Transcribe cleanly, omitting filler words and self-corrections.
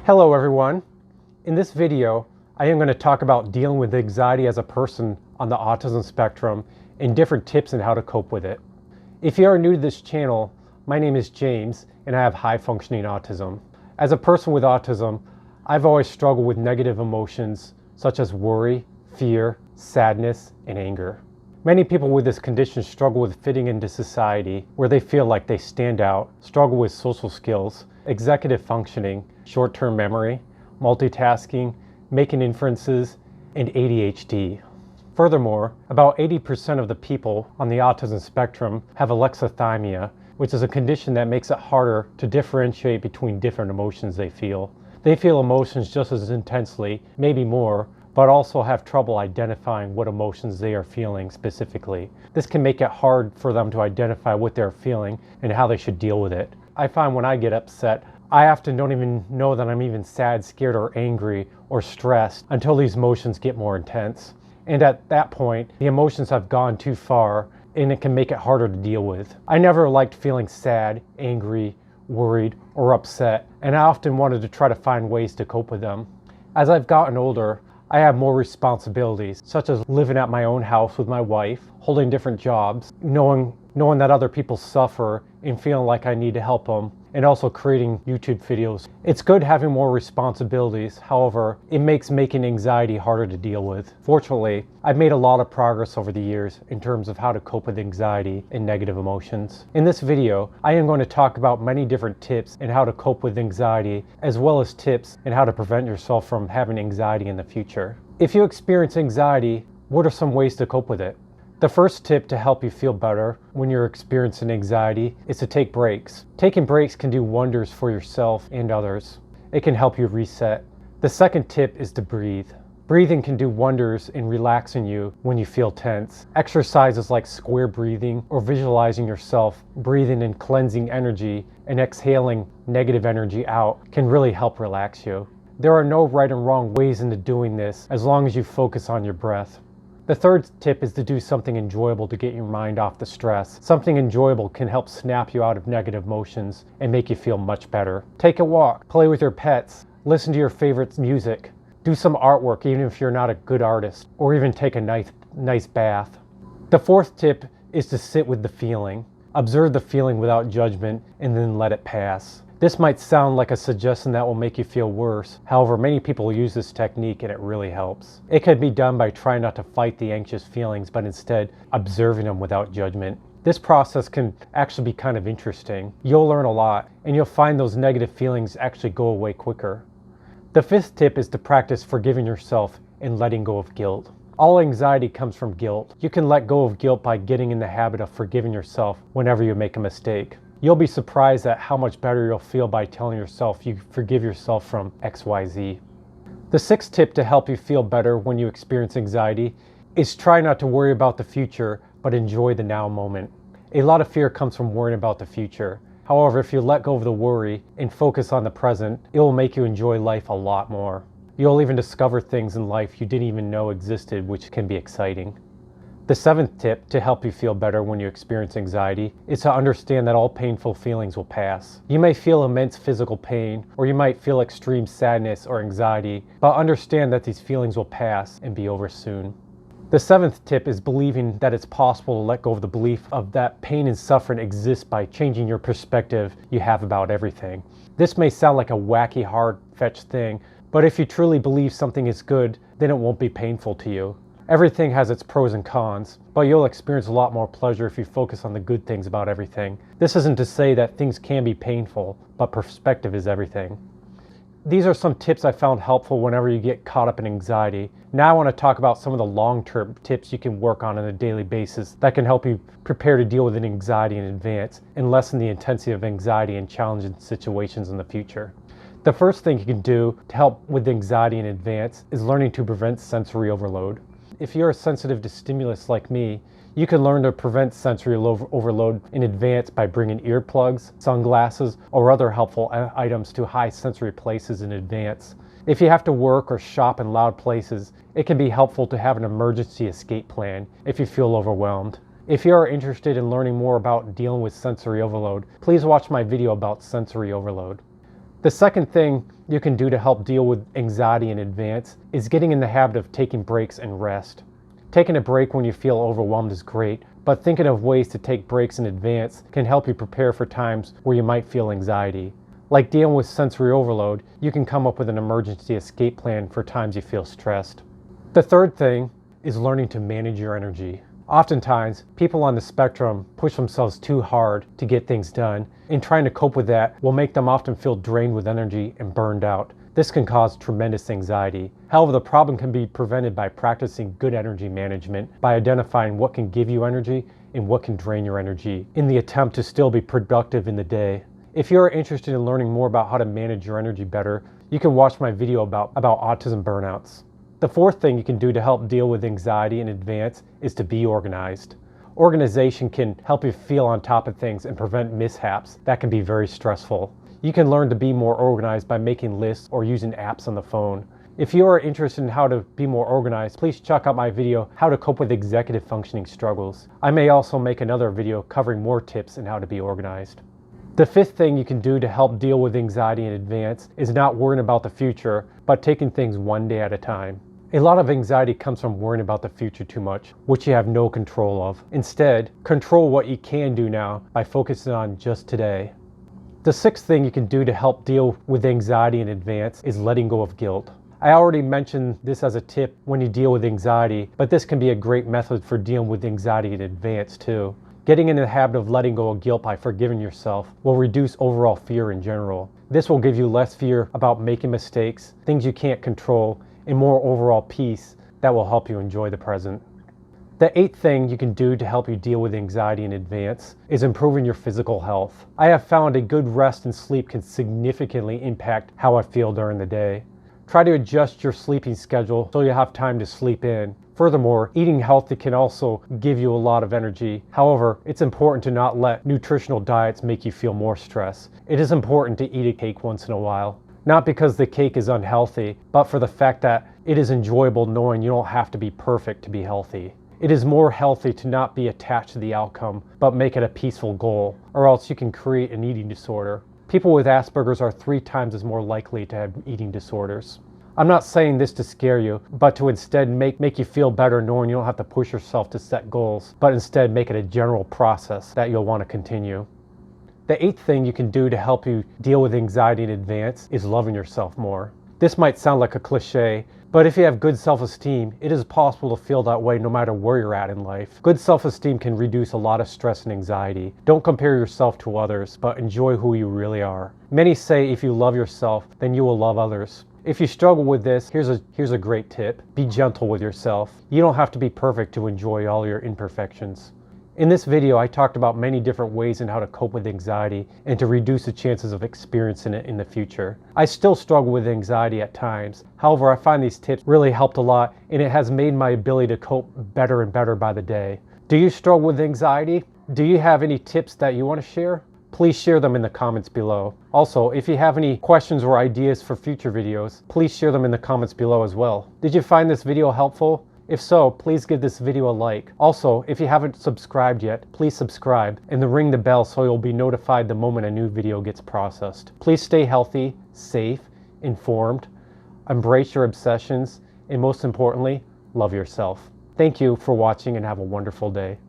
Hello everyone. In this video, I am going to talk about dealing with anxiety as a person on the autism spectrum and different tips on how to cope with it. If you are new to this channel, my name is James and I have high functioning autism. As a person with autism, I've always struggled with negative emotions such as worry, fear, sadness, and anger. Many people with this condition struggle with fitting into society where they feel like they stand out, struggle with social skills, executive functioning, short-term memory, multitasking, making inferences, and ADHD. Furthermore, about 80% of the people on the autism spectrum have Lexithymia, which is a condition that makes it harder to differentiate between different emotions they feel. They feel emotions just as intensely, maybe more, but also have trouble identifying what emotions they are feeling specifically. This can make it hard for them to identify what they're feeling and how they should deal with it. I find when I get upset, I often don't even know that I'm even sad, scared, or angry, or stressed until these emotions get more intense. And at that point, the emotions have gone too far and it can make it harder to deal with. I never liked feeling sad, angry, worried, or upset, and I often wanted to try to find ways to cope with them. As I've gotten older, I have more responsibilities, such as living at my own house with my wife, holding different jobs, knowing that other people suffer and feeling like I need to help them, and also creating YouTube videos. It's good having more responsibilities, however, it makes making anxiety harder to deal with. Fortunately, I've made a lot of progress over the years in terms of how to cope with anxiety and negative emotions. In this video, I am going to talk about many different tips on how to cope with anxiety, as well as tips on how to prevent yourself from having anxiety in the future. If you experience anxiety, what are some ways to cope with it? The first tip to help you feel better when you're experiencing anxiety is to take breaks. Taking breaks can do wonders for yourself and others. It can help you reset. The second tip is to breathe. Breathing can do wonders in relaxing you when you feel tense. Exercises like square breathing or visualizing yourself breathing in cleansing energy and exhaling negative energy out can really help relax you. There are no right and wrong ways into doing this as long as you focus on your breath. The third tip is to do something enjoyable to get your mind off the stress. Something enjoyable can help snap you out of negative emotions and make you feel much better. Take a walk, play with your pets, listen to your favorite music, do some artwork even if you're not a good artist, or even take a nice bath. The fourth tip is to sit with the feeling. Observe the feeling without judgment and then let it pass. This might sound like a suggestion that will make you feel worse. However, many people use this technique and it really helps. It can be done by trying not to fight the anxious feelings, but instead observing them without judgment. This process can actually be kind of interesting. You'll learn a lot and you'll find those negative feelings actually go away quicker. The fifth tip is to practice forgiving yourself and letting go of guilt. All anxiety comes from guilt. You can let go of guilt by getting in the habit of forgiving yourself whenever you make a mistake. You'll be surprised at how much better you'll feel by telling yourself you forgive yourself from XYZ. The sixth tip to help you feel better when you experience anxiety is try not to worry about the future, but enjoy the now moment. A lot of fear comes from worrying about the future. However, if you let go of the worry and focus on the present, it will make you enjoy life a lot more. You'll even discover things in life you didn't even know existed, which can be exciting. The seventh tip to help you feel better when you experience anxiety is to understand that all painful feelings will pass. You may feel immense physical pain, or you might feel extreme sadness or anxiety, but understand that these feelings will pass and be over soon. The seventh tip is believing that it's possible to let go of the belief of that pain and suffering exists by changing your perspective you have about everything. This may sound like a wacky, hard-fetched thing, but if you truly believe something is good, then it won't be painful to you. Everything has its pros and cons, but you'll experience a lot more pleasure if you focus on the good things about everything. This isn't to say that things can be painful, but perspective is everything. These are some tips I found helpful whenever you get caught up in anxiety. Now I want to talk about some of the long-term tips you can work on a daily basis that can help you prepare to deal with an anxiety in advance and lessen the intensity of anxiety in challenging situations in the future. The first thing you can do to help with anxiety in advance is learning to prevent sensory overload. If you're sensitive to stimulus like me, you can learn to prevent sensory overload in advance by bringing earplugs, sunglasses, or other helpful items to high sensory places in advance. If you have to work or shop in loud places, it can be helpful to have an emergency escape plan if you feel overwhelmed. If you are interested in learning more about dealing with sensory overload, please watch my video about sensory overload. The second thing you can do to help deal with anxiety in advance is getting in the habit of taking breaks and rest. Taking a break when you feel overwhelmed is great, but thinking of ways to take breaks in advance can help you prepare for times where you might feel anxiety. Like dealing with sensory overload, you can come up with an emergency escape plan for times you feel stressed. The third thing is learning to manage your energy. Oftentimes, people on the spectrum push themselves too hard to get things done, and trying to cope with that will make them often feel drained with energy and burned out. This can cause tremendous anxiety. However, the problem can be prevented by practicing good energy management, by identifying what can give you energy and what can drain your energy, in the attempt to still be productive in the day. If you're interested in learning more about how to manage your energy better, you can watch my video about autism burnouts. The fourth thing you can do to help deal with anxiety in advance is to be organized. Organization can help you feel on top of things and prevent mishaps that can be very stressful. You can learn to be more organized by making lists or using apps on the phone. If you are interested in how to be more organized, please check out my video, How to Cope with Executive Functioning Struggles. I may also make another video covering more tips on how to be organized. The fifth thing you can do to help deal with anxiety in advance is not worrying about the future, but taking things one day at a time. A lot of anxiety comes from worrying about the future too much, which you have no control of. Instead, control what you can do now by focusing on just today. The sixth thing you can do to help deal with anxiety in advance is letting go of guilt. I already mentioned this as a tip when you deal with anxiety, but this can be a great method for dealing with anxiety in advance too. Getting in the habit of letting go of guilt by forgiving yourself will reduce overall fear in general. This will give you less fear about making mistakes, things you can't control, and more overall peace that will help you enjoy the present. The eighth thing you can do to help you deal with anxiety in advance is improving your physical health. I have found a good rest and sleep can significantly impact how I feel during the day. Try to adjust your sleeping schedule so you have time to sleep in. Furthermore, eating healthy can also give you a lot of energy. However, it's important to not let nutritional diets make you feel more stress. It is important to eat a cake once in a while. Not because the cake is unhealthy, but for the fact that it is enjoyable knowing you don't have to be perfect to be healthy. It is more healthy to not be attached to the outcome, but make it a peaceful goal, or else you can create an eating disorder. People with Asperger's are 3 times as more likely to have eating disorders. I'm not saying this to scare you, but to instead make you feel better knowing you don't have to push yourself to set goals, but instead make it a general process that you'll want to continue. The eighth thing you can do to help you deal with anxiety in advance is loving yourself more. This might sound like a cliche, but if you have good self-esteem, it is possible to feel that way no matter where you're at in life. Good self-esteem can reduce a lot of stress and anxiety. Don't compare yourself to others, but enjoy who you really are. Many say if you love yourself, then you will love others. If you struggle with this, here's a great tip. Be gentle with yourself. You don't have to be perfect to enjoy all your imperfections. In this video, I talked about many different ways in how to cope with anxiety and to reduce the chances of experiencing it in the future. I still struggle with anxiety at times. However, I find these tips really helped a lot, and it has made my ability to cope better and better by the day. Do you struggle with anxiety? Do you have any tips that you want to share? Please share them in the comments below. Also, if you have any questions or ideas for future videos, please share them in the comments below as well. Did you find this video helpful? If so, please give this video a like. Also, if you haven't subscribed yet, please subscribe and then ring the bell so you'll be notified the moment a new video gets processed. Please stay healthy, safe, informed, embrace your obsessions, and most importantly, love yourself. Thank you for watching and have a wonderful day.